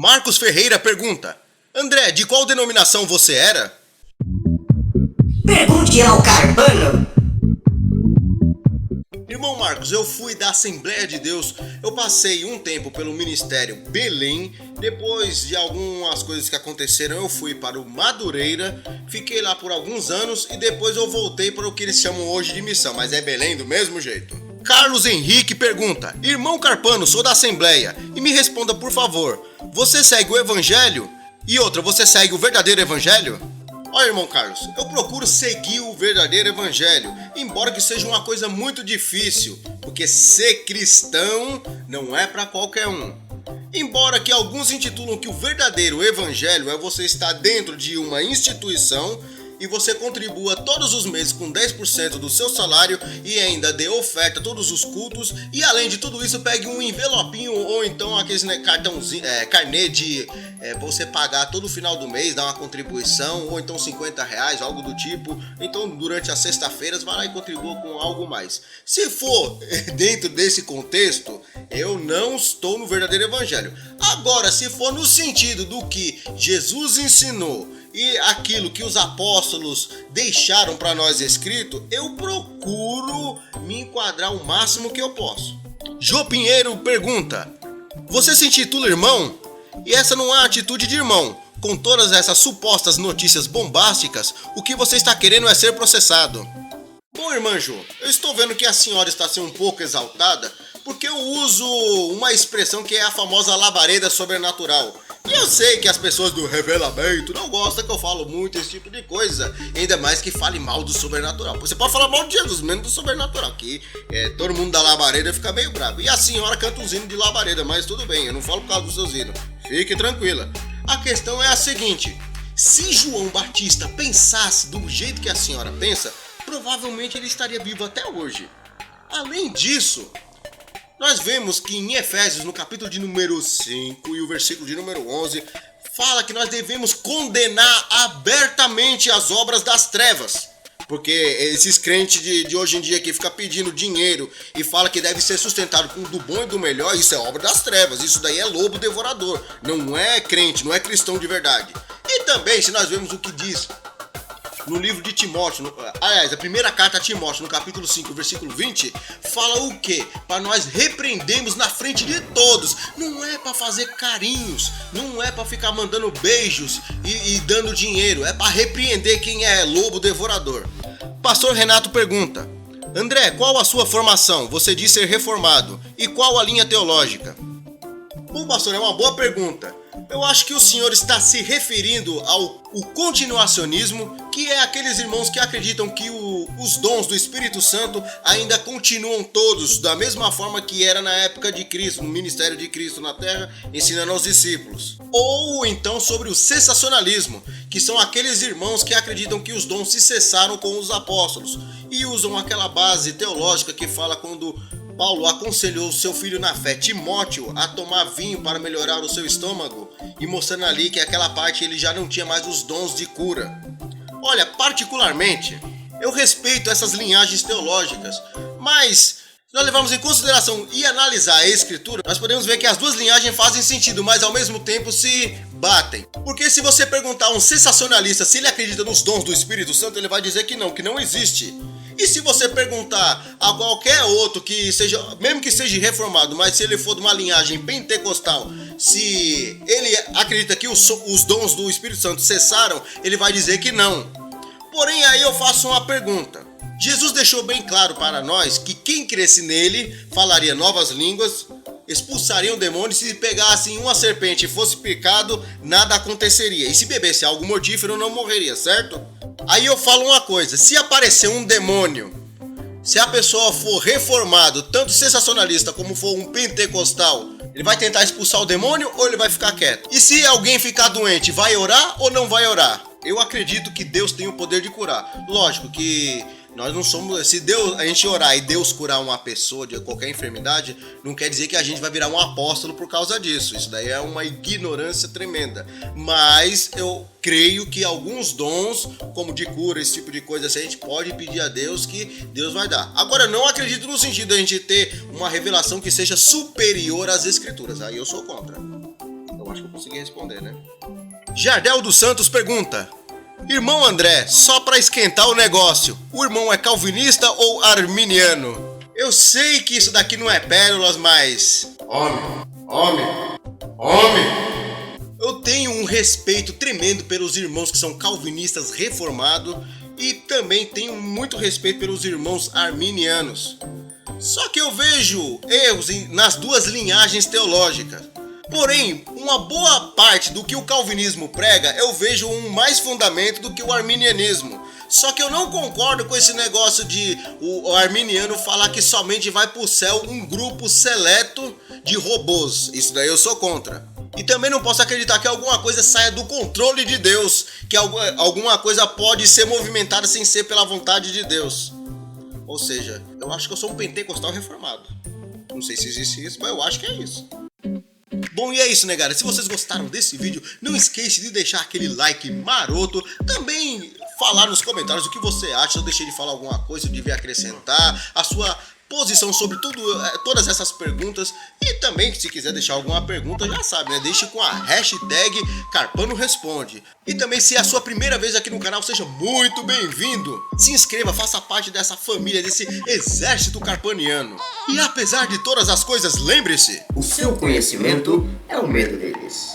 Marcos Ferreira pergunta: André, de qual denominação você era? Pergunte ao Carpano. Irmão Marcos, eu fui da Assembleia de Deus, eu passei um tempo pelo Ministério Belém, depois de algumas coisas que aconteceram eu fui para o Madureira, fiquei lá por alguns anos e depois eu voltei para o que eles chamam hoje de missão, mas é Belém do mesmo jeito. Carlos Henrique pergunta: Irmão Carpano, sou da Assembleia, e me responda por favor, você segue o Evangelho? E outra, você segue o verdadeiro Evangelho? Olha, irmão Carlos, eu procuro seguir o verdadeiro evangelho, embora que seja uma coisa muito difícil, porque ser cristão não é para qualquer um. Embora que alguns intitulam que o verdadeiro evangelho é você estar dentro de uma instituição e você contribua todos os meses com 10% do seu salário e ainda dê oferta a todos os cultos, e além de tudo isso pegue um envelopinho ou então aqueles cartãozinho, carnê de você pagar todo final do mês, dar uma contribuição, ou então R$50, algo do tipo. Então durante as sexta-feiras vai lá e contribua com algo mais. Se for dentro desse contexto, eu não estou no verdadeiro evangelho. Agora, se for no sentido do que Jesus ensinou e aquilo que os apóstolos deixaram para nós escrito, eu procuro me enquadrar o máximo que eu posso. Jô Pinheiro pergunta: você se intitula irmão? E essa não é a atitude de irmão. Com todas essas supostas notícias bombásticas, o que você está querendo é ser processado. Bom, irmã Jô, eu estou vendo que a senhora está sendo um pouco exaltada, porque eu uso uma expressão que é a famosa labareda sobrenatural. E eu sei que as pessoas do revelamento não gostam que eu falo muito esse tipo de coisa, ainda mais que fale mal do sobrenatural. Você pode falar mal de Jesus, menos do sobrenatural, que todo mundo da labareda fica meio bravo. E a senhora canta uns hinos de labareda, mas tudo bem, eu não falo por causa dos seus hinos. Fique tranquila. A questão é a seguinte: se João Batista pensasse do jeito que a senhora pensa, provavelmente ele estaria vivo até hoje. Além disso, nós vemos que em Efésios, no capítulo de número 5 e o versículo de número 11, fala que nós devemos condenar abertamente as obras das trevas. Porque esses crentes de hoje em dia que ficam pedindo dinheiro e fala que deve ser sustentado com do bom e do melhor, isso é obra das trevas, isso daí é lobo devorador, não é crente, não é cristão de verdade. E também, se nós vemos o que diz no livro de Timóteo, aliás, a primeira carta a Timóteo, no capítulo 5, versículo 20, fala o quê? Para nós repreendermos na frente de todos. Não é para fazer carinhos, não é para ficar mandando beijos e dando dinheiro, é para repreender quem é lobo devorador. Pastor Renato pergunta: André, qual a sua formação? Você diz ser reformado. E qual a linha teológica? Bom, pastor, é uma boa pergunta. Eu acho que o senhor está se referindo ao continuacionismo, que é aqueles irmãos que acreditam que os dons do Espírito Santo ainda continuam todos da mesma forma que era na época de Cristo, no ministério de Cristo na terra, ensinando aos discípulos. Ou então sobre o cessacionalismo, que são aqueles irmãos que acreditam que os dons se cessaram com os apóstolos e usam aquela base teológica que fala quando Paulo aconselhou seu filho na fé, Timóteo, a tomar vinho para melhorar o seu estômago, e mostrando ali que aquela parte ele já não tinha mais os dons de cura. Olha, particularmente, eu respeito essas linhagens teológicas, mas se nós levarmos em consideração e analisar a Escritura, nós podemos ver que as duas linhagens fazem sentido, mas ao mesmo tempo se batem. Porque se você perguntar a um sensacionalista se ele acredita nos dons do Espírito Santo, ele vai dizer que não existe. E se você perguntar a qualquer outro que seja, mesmo que seja reformado, mas se ele for de uma linhagem pentecostal, se ele acredita que os dons do Espírito Santo cessaram, ele vai dizer que não. Porém, aí eu faço uma pergunta. Jesus deixou bem claro para nós que quem cresce nele falaria novas línguas, expulsaria um demônio, e se pegassem uma serpente e fosse picado, nada aconteceria. E se bebesse algo mortífero, não morreria, certo? Aí eu falo uma coisa: se aparecer um demônio, se a pessoa for reformado, tanto sensacionalista como for um pentecostal, ele vai tentar expulsar o demônio ou ele vai ficar quieto? E se alguém ficar doente, vai orar ou não vai orar? Eu acredito que Deus tem o poder de curar. Lógico que nós não somos... Se a gente orar e Deus curar uma pessoa de qualquer enfermidade, não quer dizer que a gente vai virar um apóstolo por causa disso. Isso daí é uma ignorância tremenda. Mas eu creio que alguns dons, como de cura, esse tipo de coisa, assim, a gente pode pedir a Deus que Deus vai dar. Agora, eu não acredito no sentido de a gente ter uma revelação que seja superior às Escrituras. Aí eu sou contra. Eu acho que eu consegui responder, né? Jardel dos Santos pergunta: Irmão André, só pra esquentar o negócio, o irmão é calvinista ou arminiano? Eu sei que isso daqui não é pérolas, mas... Homem! Eu tenho um respeito tremendo pelos irmãos que são calvinistas reformados e também tenho muito respeito pelos irmãos arminianos. Só que eu vejo erros nas duas linhagens teológicas. Porém, uma boa parte do que o calvinismo prega, eu vejo mais fundamento do que o arminianismo. Só que eu não concordo com esse negócio de o arminiano falar que somente vai pro céu um grupo seleto de robôs. Isso daí eu sou contra. E também não posso acreditar que alguma coisa saia do controle de Deus, que alguma coisa pode ser movimentada sem ser pela vontade de Deus. Ou seja, eu acho que eu sou um pentecostal reformado. Não sei se existe isso, mas eu acho que é isso. Bom, e é isso, né, galera? Se vocês gostaram desse vídeo, não esqueça de deixar aquele like maroto. Também falar nos comentários o que você acha. Eu deixei de falar alguma coisa, eu devia acrescentar a sua posição sobre todas essas perguntas. E também, se quiser deixar alguma pergunta, já sabe, né? Deixe com a hashtag Carpano Responde. E também, se é a sua primeira vez aqui no canal, seja muito bem-vindo. Se inscreva, faça parte dessa família, desse exército carpaniano. E apesar de todas as coisas, lembre-se: o seu conhecimento é o medo deles.